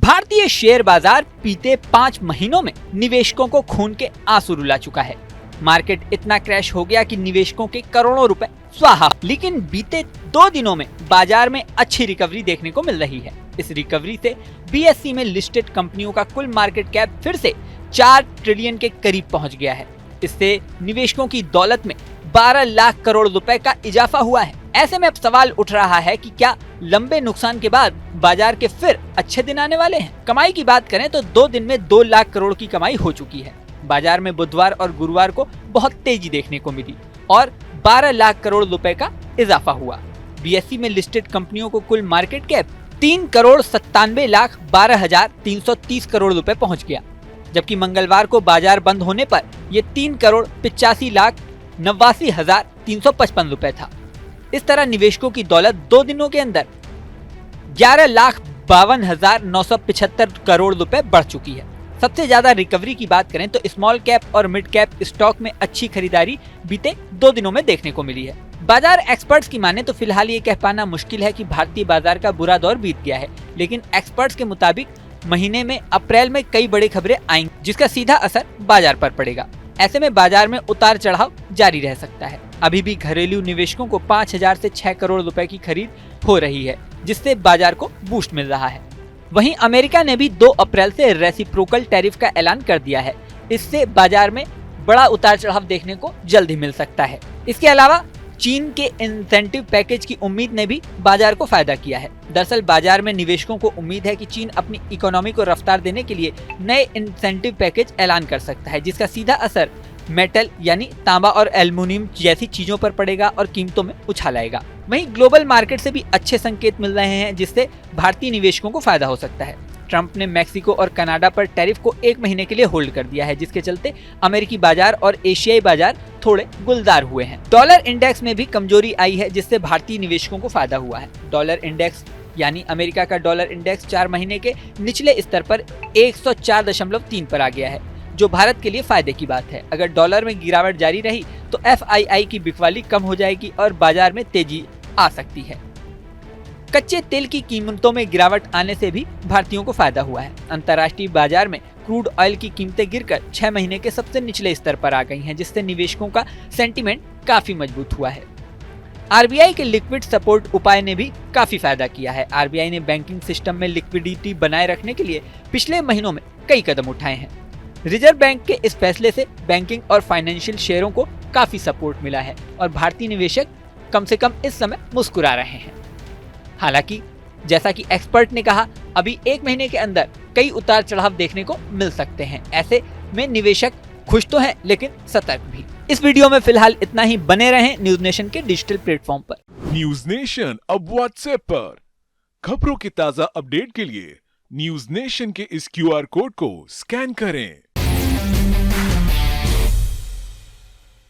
भारतीय शेयर बाजार बीते 5 महीनों में निवेशकों को खून के आंसू रुला चुका है। मार्केट इतना क्रैश हो गया कि निवेशकों के करोड़ों रुपए स्वाहा। लेकिन बीते 2 दिनों में बाजार में अच्छी रिकवरी देखने को मिल रही है। इस रिकवरी से बीएसई में लिस्टेड कंपनियों का कुल मार्केट कैप फिर से 4 ट्रिलियन के करीब पहुंच गया है। इससे निवेशकों की दौलत में 12 लाख करोड़ रुपए का इजाफा हुआ है। ऐसे में अब सवाल उठ रहा है कि क्या लंबे नुकसान के बाद बाजार के फिर अच्छे दिन आने वाले हैं। कमाई की बात करें तो 2 दिन में 2 लाख करोड़ की कमाई हो चुकी है। बाजार में बुधवार और गुरुवार को बहुत तेजी देखने को मिली और 12 लाख करोड़ रुपए का इजाफा हुआ। बीएसई में लिस्टेड कंपनियों को कुल मार्केट कैप 3 करोड़ 97 लाख 12,330 करोड़ रुपए पहुंच गया, जबकि मंगलवार को बाजार बंद होने पर यह 3 करोड़ 85 लाख 89,355 रुपए था। इस तरह निवेशकों की दौलत 2 दिनों के अंदर 11 लाख 52,975 करोड़ रुपए बढ़ चुकी है। सबसे ज्यादा रिकवरी की बात करें तो स्मॉल कैप और मिड कैप स्टॉक में अच्छी खरीदारी बीते 2 दिनों में देखने को मिली है। बाजार एक्सपर्ट्स की माने तो फिलहाल ये कह पाना मुश्किल है कि भारतीय बाजार का बुरा दौर बीत गया है, लेकिन एक्सपर्ट्स के मुताबिक महीने में अप्रैल में कई बड़ी खबरें आएंगी, जिसका सीधा असर बाजार पर पड़ेगा। ऐसे में बाजार में उतार चढ़ाव जारी रह सकता है। अभी भी घरेलू निवेशकों को 5,000 से 6 करोड़ रुपए की खरीद हो रही है, जिससे बाजार को बूस्ट मिल रहा है। वहीं अमेरिका ने भी 2 अप्रैल से रेसिप्रोकल टैरिफ का ऐलान कर दिया है। इससे बाजार में बड़ा उतार चढ़ाव देखने को जल्द ही मिल सकता है। इसके अलावा चीन के इंसेंटिव पैकेज की उम्मीद ने भी बाजार को फायदा किया है। दरअसल बाजार में निवेशकों को उम्मीद है कि चीन अपनी इकोनॉमी को रफ्तार देने के लिए नए इंसेंटिव पैकेज ऐलान कर सकता है, जिसका सीधा असर मेटल यानी तांबा और एल्युमिनियम जैसी चीजों पर पड़ेगा और कीमतों में उछाल आएगा। वहीं ग्लोबल मार्केट से भी अच्छे संकेत मिल रहे हैं, जिससे भारतीय निवेशकों को फायदा हो सकता है। ट्रंप ने मैक्सिको और कनाडा पर टैरिफ को 1 महीने के लिए होल्ड कर दिया है, जिसके चलते अमेरिकी बाजार और एशियाई बाजार थोड़े गुलजार हुए हैं। डॉलर इंडेक्स में भी कमजोरी आई है, जिससे भारतीय निवेशकों को फायदा हुआ है। डॉलर इंडेक्स यानी अमेरिका का डॉलर इंडेक्स 4 महीने के निचले स्तर पर 104.3 पर आ गया है, जो भारत के लिए फायदे की बात है। अगर डॉलर में गिरावट जारी रही तो एफआईआई की बिकवाली कम हो जाएगी और बाजार में तेजी आ सकती है। कच्चे तेल की कीमतों में गिरावट आने से भी भारतीयों को फायदा हुआ है। अंतर्राष्ट्रीय बाजार में क्रूड ऑयल की कीमतें गिरकर 6 महीने के सबसे निचले स्तर पर आ गई हैं, जिससे निवेशकों का सेंटीमेंट काफी मजबूत हुआ है। आरबीआई के लिक्विड सपोर्ट उपाय ने भी काफी फायदा किया है। आरबीआई ने बैंकिंग सिस्टम में लिक्विडिटी बनाए रखने के लिए पिछले महीनों में कई कदम उठाए हैं। रिजर्व बैंक के इस फैसले से बैंकिंग और फाइनेंशियल शेयरों को काफी सपोर्ट मिला है और भारतीय निवेशक कम से कम इस समय मुस्कुरा रहे हैं। हालांकि जैसा कि एक्सपर्ट ने कहा, अभी 1 महीने के अंदर कई उतार चढ़ाव देखने को मिल सकते हैं। ऐसे में निवेशक खुश तो हैं, लेकिन सतर्क भी। इस वीडियो में फिलहाल इतना ही। बने रहें न्यूज नेशन के डिजिटल प्लेटफॉर्म पर। न्यूज नेशन अब व्हाट्सएप पर खबरों की ताजा अपडेट के लिए न्यूज नेशन के इस QR कोड को स्कैन करें।